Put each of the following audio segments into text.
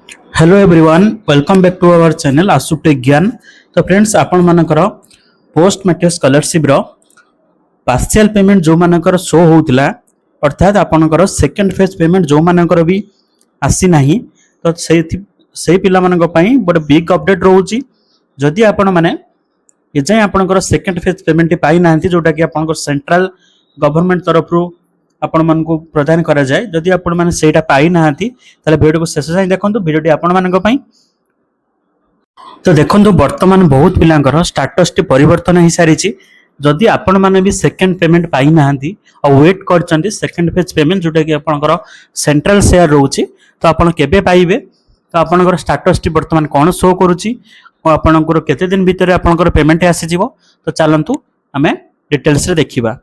Hello everyone, welcome back to our channel आसुटेक ज्ञान। तो फ्रेंड्स, आपण मानकर पोस्ट मैट्रिक स्कॉलरशिप रो पार्शियल पेमेंट जो मानकर शो होउतिला, अर्थात आपनकर सेकंड फेज पेमेंट जो मानकर भी आसी नाही, तो से पिला मानक पई बड़ बिग अपडेट रहउची। जदि आपण माने ए जाय आपनकर सेकंड फेज पेमेंट पाई नांती, जोटा कि आपनकर सेंट्रल गवर्नमेंट तरफ रु आपण मन को प्रदान करा जाए। जदि आपण माने सेटा पाई नांती ताले वीडियो को शेष जाय देखंतु। वीडियोटी आपण मानक पई तो देखंतु, वर्तमान बहुत पिलांकर स्टेटस टी परिवर्तन हो सारी। जदि आपण माने भी सेकंड पेमेंट पाई नांती और वेट करचंती सेकंड फेज पेमेंट, जोटा कि आपनकर सेंट्रल शेयर रहउची, तो आपण केबे पाइबे, तो आपनकर स्टेटस टी वर्तमान कोन शो करूची और आपनकर केते दिन भीतर आपनकर पेमेंट आसी जिवो। तो चलंतु आमे डिटेल्स रे देखिबा।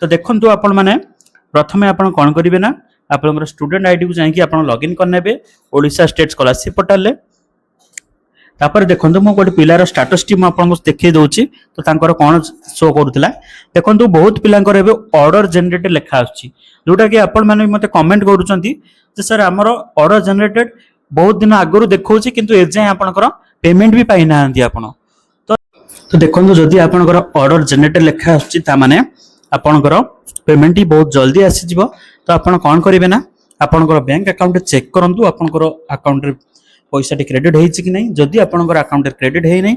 तो देखंतु, आपण माने प्रथमे आपण कोन करिवे ना, आपनकर स्टूडेंट आईडी को जाई आपण लॉगिन करनेबे ओडिशा स्टेट स्कॉलरशिप पोर्टल रे। तापर देखंतु, मो गोटे पिलार स्टेटस टी म आपनको देखै दोउची, तो तांकर कोन शो करूतला देखंतु। बहुत पिलांकर एबे ऑर्डर जनरेटेड लेखा आछी, जोटा कि आपण माने मते कमेंट करूचंती जे सर हमर ऑर्डर जनरेटेड बहुत दिन आगरु देखौची, किंतु ए जाय आपनकर पेमेंट भी पाई नांती आपण। तो देखंतु, जदि आपनकर ऑर्डर जनरेटेड लेखा आछी, ता माने आपनकर पेमेंट ही बहुत जल्दी आसी जिवो। तो आपण कोन करिवे ना, आपनकर बैंक अकाउंट चेक करंतु, आपनकर अकाउंट रे पैसा टी क्रेडिट हेछि कि नै। जदि आपनकर अकाउंट रे क्रेडिट हेइ नै,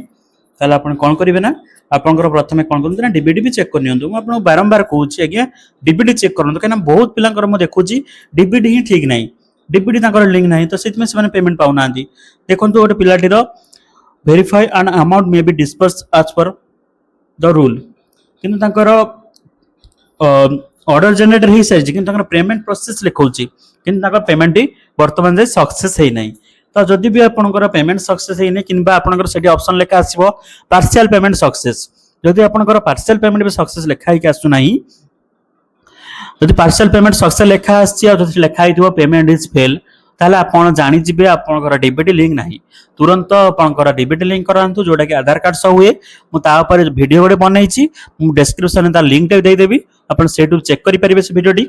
ताले आपण कोन करिवे ना, आपनकर प्रथमे कोन करंतु ना, डीबीडी भी चेक करनियंतु। म आपन बारंबार कहूछि आज्ञा, डीबीडी चेक करंतु, केना बहुत पिलांकर म देखुछि डीबीडी ही ठीक नै, डीबीडी तांकर लिंक नै, तो सेति में से माने पेमेंट पाउ नांती। देखंतु, गोटे पिलाटी रो verify an amount may be disperse as per the rule, किंतु तांकर ऑर्डर जनरेटर ही साइज, किंतु तांकर पेमेंट प्रोसेस लिखौछि, किंतु तांकर पेमेंट ही वर्तमान जे सक्सेस हेइ नै। तो जदि भी आपनकर पेमेंट सक्सेस हेइ नै, किंबा आपनकर सेठी ऑप्शन लेखा आसीबो पार्शियल पेमेंट सक्सेस। जदि आपनकर पार्शियल पेमेंट भी सक्सेस लेखा ही आसु नाही, जदि पार्शियल पेमेंट सक्सेस लेखा आछि और जदि लेखा हिथिबो पेमेंट इज फेल, ताले आपण जानि जिबे आपनकर डीबीटी लिंक नाही। तुरंत आपनकर डीबीटी लिंक करांतु, जोटा कि आधार कार्ड सह हुए। मु ता ऊपर वीडियो गोटे बनैछि, मु डिस्क्रिप्शन में ता लिंक टे दे देबी, आपण सेटु चेक करि परिबे से वीडियोटी।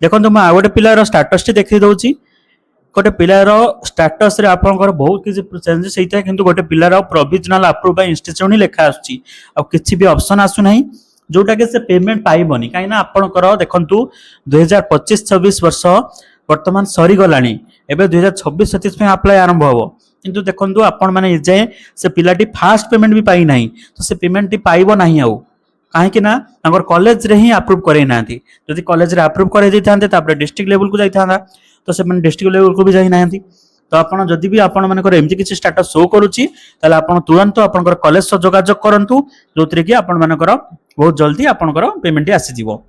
देखंतु, मु आ गोटे पिलार स्टेटस टी देखि दउछि। गोटे पिलार स्टेटस रे आपनकर बहुत किछि चेंजेस हेइता, किंतु गोटे पिलार प्रोविजनल अप्रूव बाय इंस्टीट्यूशन ही लेखा आछि, आ किछि भी ऑप्शन आसु नाही, जोटा कि से पेमेंट पाइबोनी। काई ना आपनकर देखंतु 2025-26 वर्ष वर्तमान सरी गलानी, एबे 2026-27 में अप्लाई आरंभ हबो। किंतु देखंतु, आपण माने जाय से पिलाटी फास्ट पेमेंट भी पाई नाही, तो से पेमेंट टी पाइबो नाही आउ, काहे कि ना अगर कॉलेज रे ही अप्रूव करे नांती। जदि कॉलेज रे अप्रूव करे दैथांते, तापर डिस्ट्रिक्ट लेवल को जाइथांदा, तो से माने डिस्ट्रिक्ट लेवल को भी जाई नांती। तो आपण जदि भी आपण मानकर एमती किछि स्टेटस शो करूची, ताले आपण तुरंत आपनकर कॉलेज से जोगाजोग करंतु, जोतरे कि आपण मानकर बहुत जल्दी आपनकर पेमेंट आसी जिवो।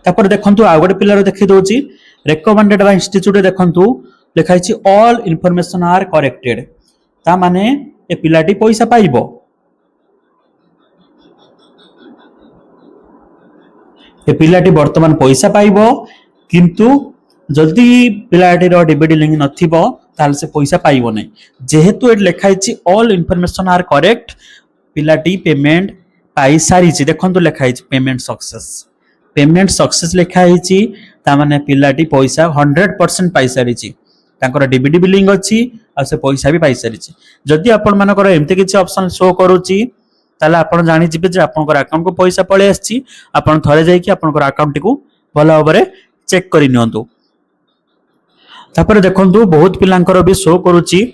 तापर देखंतु, आ गोटे पिलार देखि दोची रेकमेंडेड बाय इंस्टीट्यूट, देखंतु लिखा हिची ऑल इन्फॉर्मेशन आर करेक्टेड, ता माने ए पिलाटी पैसा पाइबो। ए पिलाटी वर्तमान पैसा पाइबो, किंतु जल्दी पिलाटी रो डीबीडी लिंक नथिबो, ताल से पैसा पाइबो नै। जेहेतु ए लिखा हिची ऑल इन्फॉर्मेशन आर करेक्ट, पिलाटी पेमेंट पाई सारी छि। देखंतु लिखा हिची पेमेंट सक्सेस, पेमेंट सक्सेस लिखा हिची, ता माने पिलाटी पैसा 100% पाई सारी छि, तांकर डीबीडी भी लिंक अछि, आ से पैसा भी पाई सारी छि। जदि आपण मानकर एमते किछि ऑप्शन शो करूची, ताले आपण जानि जिबे जे आपनकर अकाउंट को पैसा पळे आछि। आपण थरे जाई कि आपनकर अकाउंट को भला भाबरे चेक करि नियंतु। तापर देखंतु, बहुत पिलांकर भी शो करूची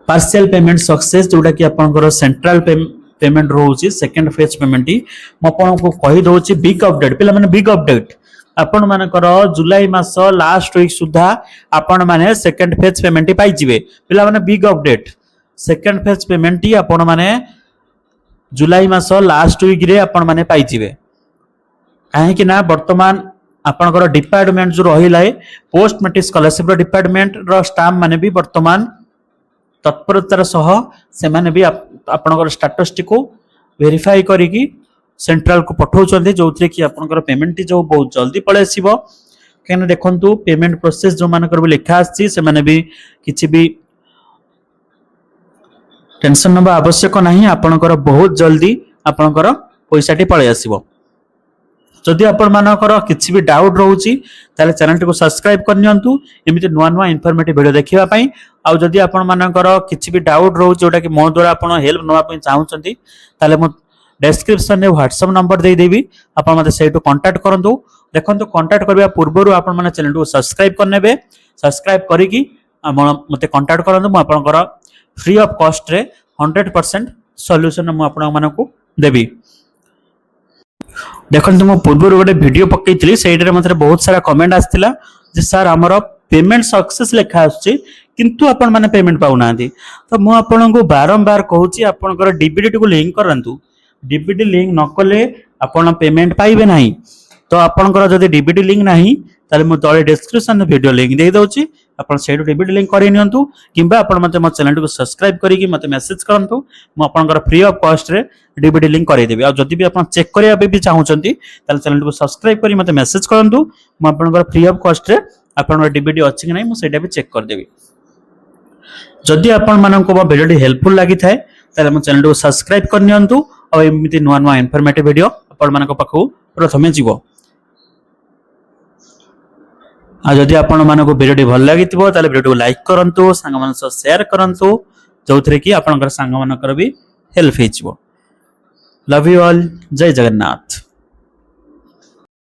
पार्शियल पेमेंट सक्सेस, जोटा कि आपनकर सेंट्रल पेमेंट रोची सेकंड फेज पेमेंट ही। म आपनको कहि दोची बिग अपडेट, पिला माने बिग अपडेट, आपण मानकर जुलाई मास लास्ट वीक सुधा आपण माने सेकंड फेज पेमेंट पाई जिवे। पिला माने big update, second phase payment ही आपण माने जुलाई मास लास्ट वीक रे आपण माने पाई जिवे। काहे कि ना वर्तमान आपनकर डिपार्टमेंट जो रहिला है पोस्ट मैट्रिक स्कॉलरशिप रो डिपार्टमेंट रो स्टाफ माने भी वर्तमान तत्परतार सह से माने भी आपनकर स्टेटस टी को वेरीफाई करिकी सेंट्रल को पठाउछन्ते, जोथरे कि आपनकर पेमेंट जो बहुत जल्दी पळे आसीबो। केन देखंतु, पेमेंट प्रोसेस जो मानकर भी लिखा आछि, से माने भी किछि भी टेंशन नबा आवश्यक नाही, आपनकर बहुत जल्दी आपनकर पैसा टी पळे आसीबो। जदि आपण मानकर किछि भी डाउट रहउची ताले चैनल को सब्सक्राइब कर नियंतु एमिति नुआ नुआ इन्फॉर्मेटिव वीडियो देखिबा पई। आ जदि आपण मानकर किछि भी डाउट रहउची जोटा कि मो द्वारा आपण हेल्प नवा पई चाहउचंती ताले मो डिस्क्रिप्शन रे व्हाट्सएप नंबर दे देबी, आपण मते सेटु कांटेक्ट करंतु। देखंतु कांटेक्ट करबा पूर्वरु आपण माने चैनल को सब्सक्राइब करनेबे, सब्सक्राइब करिकि मते कांटेक्ट करंतु। मो आपनकर फ्री ऑफ कॉस्ट रे 100% सॉल्यूशन मो आपण मानकु देबी। देखंतु मो पूर्व गोटे वीडियो पकईली से मत बहुत सारा कमेंट आसाला जे सर आमर पेमेंट सक्सेस लेखा आसुची किंतु आपण माने पेमेंट पाउना। तो मु आपन को बारंबार कहूची आपनकर डीबीडी को लिंक करंतु, डीबीडी लिंक न कले आपण पेमेंट पाइबे नाही। तो आपनकर जदि डीबीडी लिंक नाही ताले मु तळे डिस्क्रिप्शन वीडियो लिंक दे दउची, आपण सेडो डीबीडी लिंक करि नियंतु किंबा आपण मते मो चैनल को सब्सक्राइब करी कि मते मैसेज करंतु। मु आपनकर फ्री ऑफ कॉस्ट रे डीबीडी लिंक करि देबी। आ जदि भी आपण चेक करिया भी चाहउचंती ताले चैनल को सब्सक्राइब करी मते मैसेज करंतु। मु आपनकर फ्री ऑफ कॉस्ट रे आपनकर डीबीडी अछि कि नै मु सेटा भी चेक कर देबी। जदि आपण मानको मो वीडियो हेल्पफुल लागि थाए ताले मो चैनल को सब्सक्राइब कर नियंतु और एमिति नुआ नुआ इन्फॉर्मेटिव वीडियो आपण मानको पाखु प्रथमे जीवो। आ जदि आपण मानको वीडियो भल लागितिबो ताले वीडियो को लाइक करंतु, संग मन से शेयर करंतु, जोथरे कि आपनकर संग मनकर भी हेल्प हेचिबो। लव यू ऑल, जय जगन्नाथ।